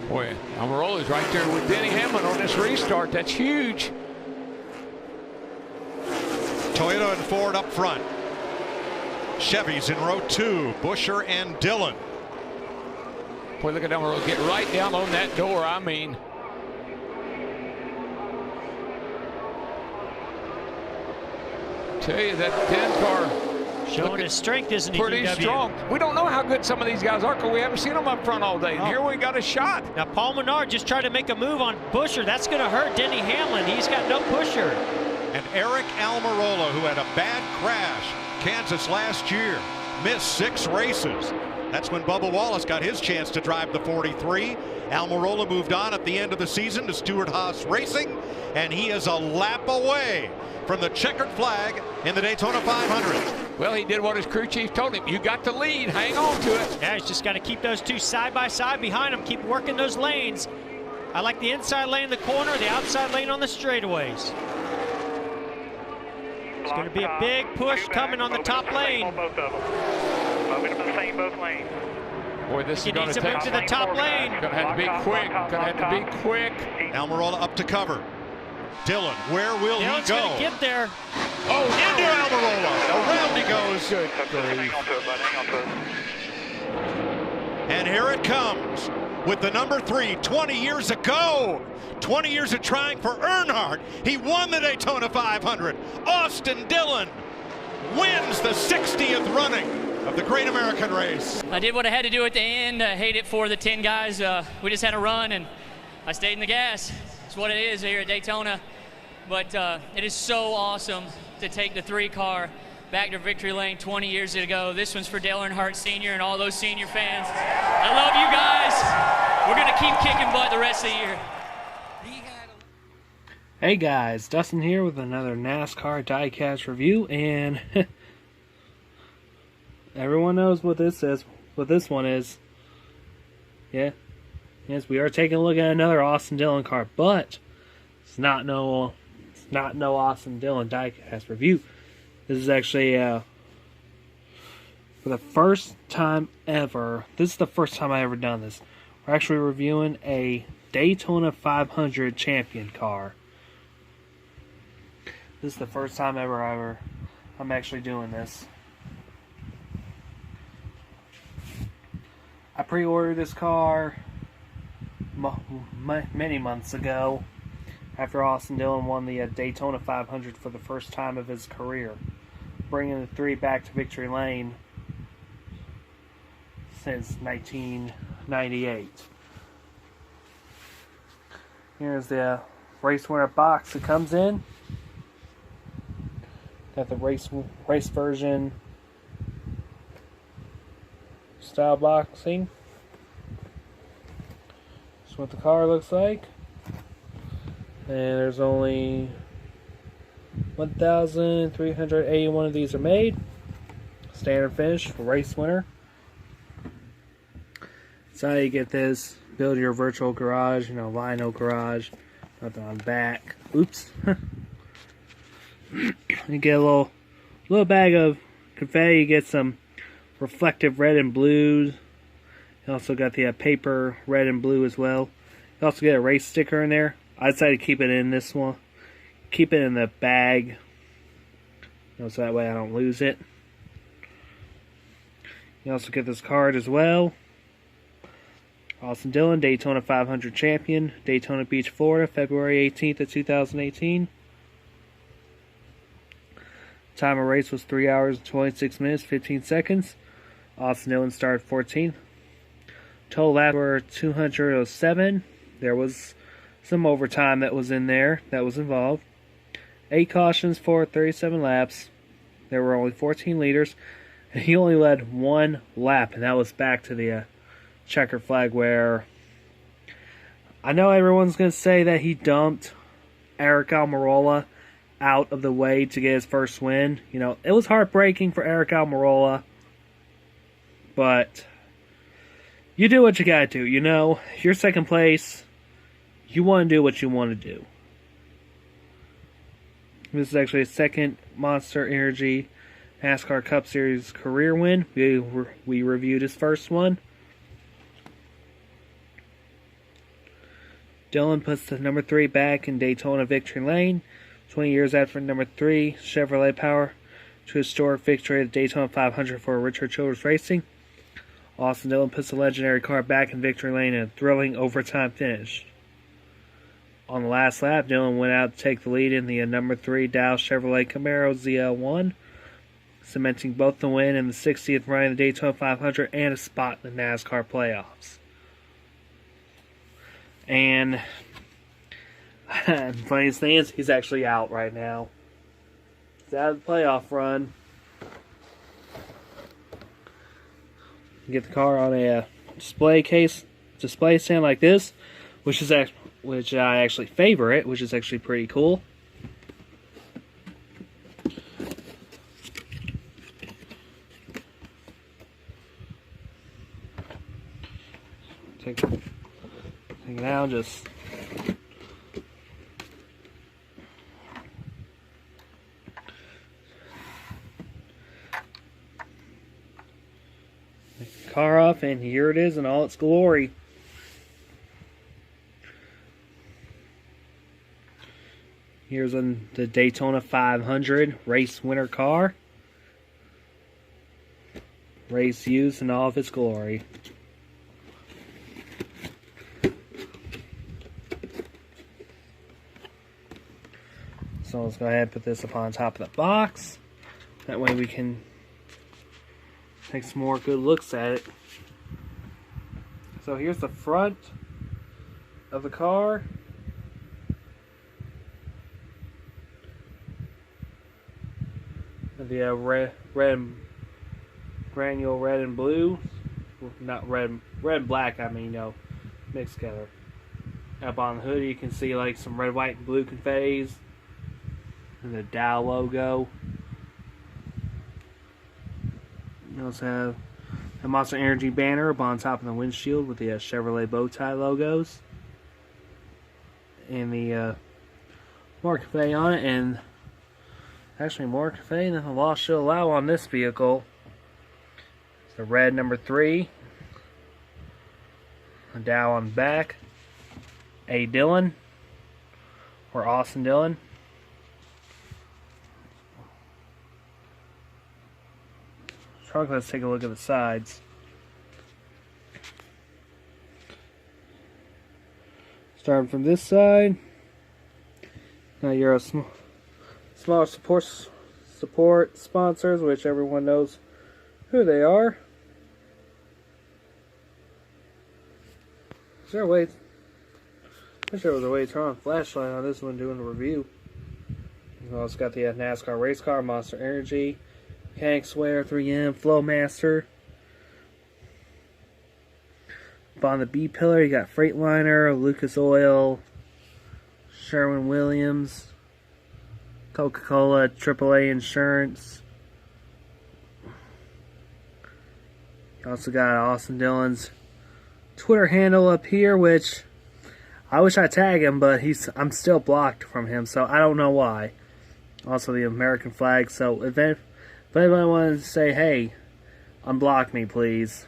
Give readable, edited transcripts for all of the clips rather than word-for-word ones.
Boy, Almirola's right there with Denny Hamlin on this restart. That's huge. Toyota and Ford up front. Chevys in row 2, Buescher and Dillon. Boy, look at Almirola get right down on that door. I mean, tell you that 10 car showing his strength, isn't he? Pretty strong. We don't know how good some of these guys are because we haven't seen them up front all day. And here we got a shot. Now Paul Menard just tried to make a move on Buescher. That's going to hurt Denny Hamlin. He's got no pusher. And Aric Almirola, who had a bad crash Kansas last year, missed 6 races. That's when Bubba Wallace got his chance to drive the 43. Almirola moved on at the end of the season to Stewart-Haas Racing, and he is a lap away from the checkered flag in the Daytona 500. Well, he did what his crew chief told him. You got the lead. Hang on to it. Yeah, he's just got to keep those two side by side behind him. Keep working those lanes. I like the inside lane in the corner, the outside lane on the straightaways. It's going to be a big push coming on the top lane. Moving up the same both lanes. Boy, this is going to take to the top lane. Going to have to be quick. Going to have to be quick. Almirola up to cover. Dillon, where will he go? Going to get there. Oh, into Almirola. Around he goes. Good. Hang on to it, bud. Hang on to it. And here it comes with the number 3, 20 years ago. 20 years of trying for Earnhardt. He won the Daytona 500. Austin Dillon wins the 60th running of the Great American Race. I did what I had to do at the end. I hate it for the 10 guys. We just had a run, and I stayed in the gas. It's what it is here at Daytona. But it is so awesome to take the 3 car back to victory lane 20 years ago. This one's for Dale Earnhardt Sr. and all those senior fans. I love you guys. We're going to keep kicking butt the rest of the year. Hey guys, Dustin here with another NASCAR Diecast review, and everyone knows what this is, what this one is. Yeah, yes, we are taking a look at another Austin Dillon car, but it's not no Austin Dillon Diecast review. This is actually for the first time ever. This is the first time I ever done this. We're actually reviewing a Daytona 500 champion car. This is the first time ever I'm actually doing this. I pre-ordered this car many months ago after Austin Dillon won the Daytona 500 for the first time of his career, bringing the 3 back to victory lane since 1998. Here's the race winner box that comes in. Got the race version style boxing. That's what the car looks like. And there's only 1,381 of these are made. Standard finish for race winner. So how you get this? Build your virtual garage, Lino garage. Nothing on the back. Oops. You get a little bag of confetti. You get some reflective red and blues. You also got the paper red and blue as well. You also get a race sticker in there. I decided to keep it in this one. Keep it in the bag, so that way I don't lose it. You also get this card as well. Austin Dillon, Daytona 500 champion, Daytona Beach, Florida, February 18th of 2018. Time of race was 3 hours, 26 minutes, 15 seconds. Austin Dillon started 14th. Total laps were 207. There was some overtime that was in there, that was involved. 8 cautions for 37 laps. There were only 14 leaders. And he only led 1 lap, and that was back to the checker flag, where I know everyone's going to say that he dumped Aric Almirola out of the way to get his first win. It was heartbreaking for Aric Almirola, but you do what you gotta do. You're second place. You want to do what you want to do. This is actually a second Monster Energy NASCAR Cup Series career win. We reviewed his first one. Dillon puts the number 3 back in Daytona victory lane. 20 years after number 3 Chevrolet power to historic victory at the Daytona 500 for Richard Childress Racing. Austin Dillon puts the legendary car back in victory lane in a thrilling overtime finish. On the last lap, Dillon went out to take the lead in the number 3 Dow Chevrolet Camaro ZL1, cementing both the win and the 60th run of the Daytona 500 and a spot in the NASCAR playoffs. And the funniest thing is, he's actually out right now. He's out of the playoff run. Get the car on a display stand like this, which I actually favor it, which is actually pretty cool. Take it out, just take the car off, and here it is in all its glory. Here's the Daytona 500 race winner car. Race used in all of its glory. So let's go ahead and put this up on top of the box. That way we can take some more good looks at it. So here's the front of the car. The red granule red and blue, not red and black, I mean, no, mixed together. Up on the hood you can see like some red, white, and blue confettis and the Dow logo. You also have a Monster Energy banner up on top of the windshield with the Chevrolet bow tie logos and the more confetti on it, and actually more confetti than the law should allow on this vehicle. The red number 3, a Dow on the back, A. Dillon, or Austin Dillon. Trunk, let's take a look at the sides. Starting from this side, now you're a smaller support sponsors, which everyone knows who they are. Is there a way? I wish there was a way to turn on a flashlight on this one doing the review. We've also got the NASCAR race car, Monster Energy, Hank Swear, 3M, Flowmaster. Up on the B pillar, you got Freightliner, Lucas Oil, Sherwin-Williams, Coca-Cola, AAA Insurance. You also got Austin Dillon's Twitter handle up here, which I wish I tag him, but I'm still blocked from him, so I don't know why. Also the American flag, so if anybody wants to say, hey, unblock me, please.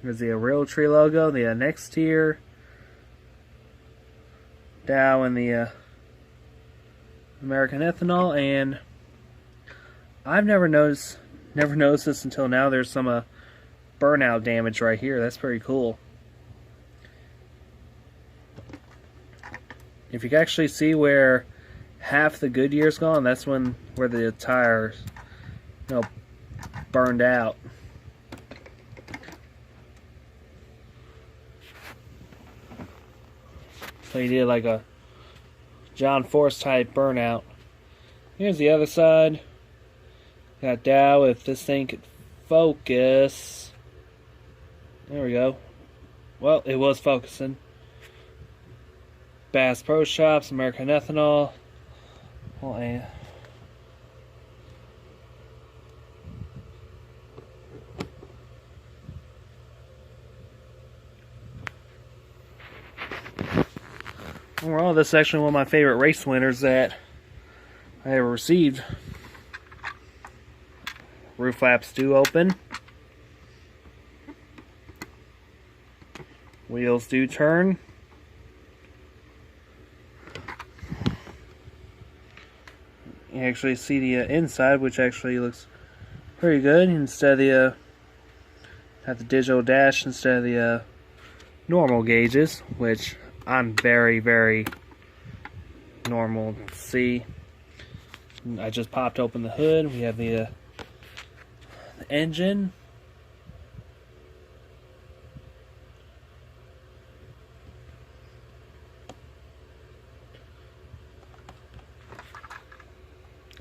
There's the Realtree logo, the next tier, Dow, and the American Ethanol, and I've never noticed this until now. There's some burnout damage right here. That's pretty cool. If you can actually see where half the Goodyear's gone, that's where the tires, burned out. So you did like a John Force type burnout. Here's the other side. Got Dow, if this thing could focus. There we go. Well, it was focusing. Bass Pro Shops, American Ethanol. Well, and overall, this is actually one of my favorite race winners that I ever received. Roof flaps do open. Wheels do turn. You actually see the inside, which actually looks pretty good. Instead of the have the digital dash instead of the normal gauges, which I'm very, very normal to see. I just popped open the hood. We have the engine.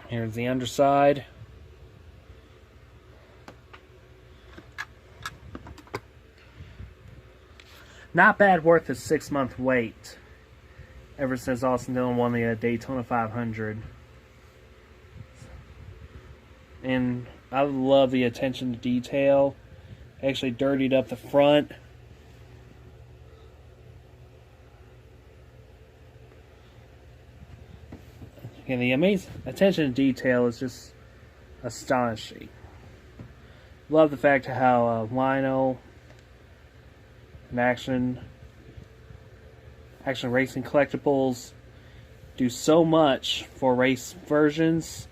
Here's the underside. Not bad, worth a 6-month wait. Ever since Austin Dillon won the Daytona 500. And I love the attention to detail. Actually dirtied up the front. And the amazing attention to detail is just astonishing. Love the fact of how Lionel and Action Racing Collectibles do so much for race versions,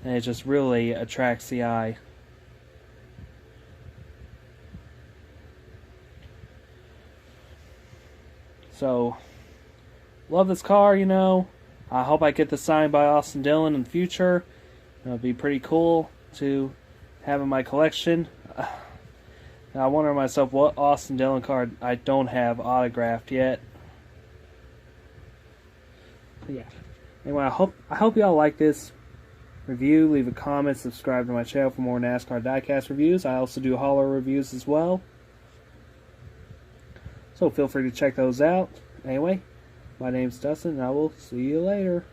and it just really attracts the eye. So, love this car, you know. I hope I get this signed by Austin Dillon in the future. It would be pretty cool to have in my collection. I wonder to myself what Austin Dillon card I don't have autographed yet. But yeah. Anyway, I hope y'all like this review. Leave a comment, subscribe to my channel for more NASCAR Diecast reviews. I also do hauler reviews as well, so feel free to check those out. Anyway, my name's Dustin, and I will see you later.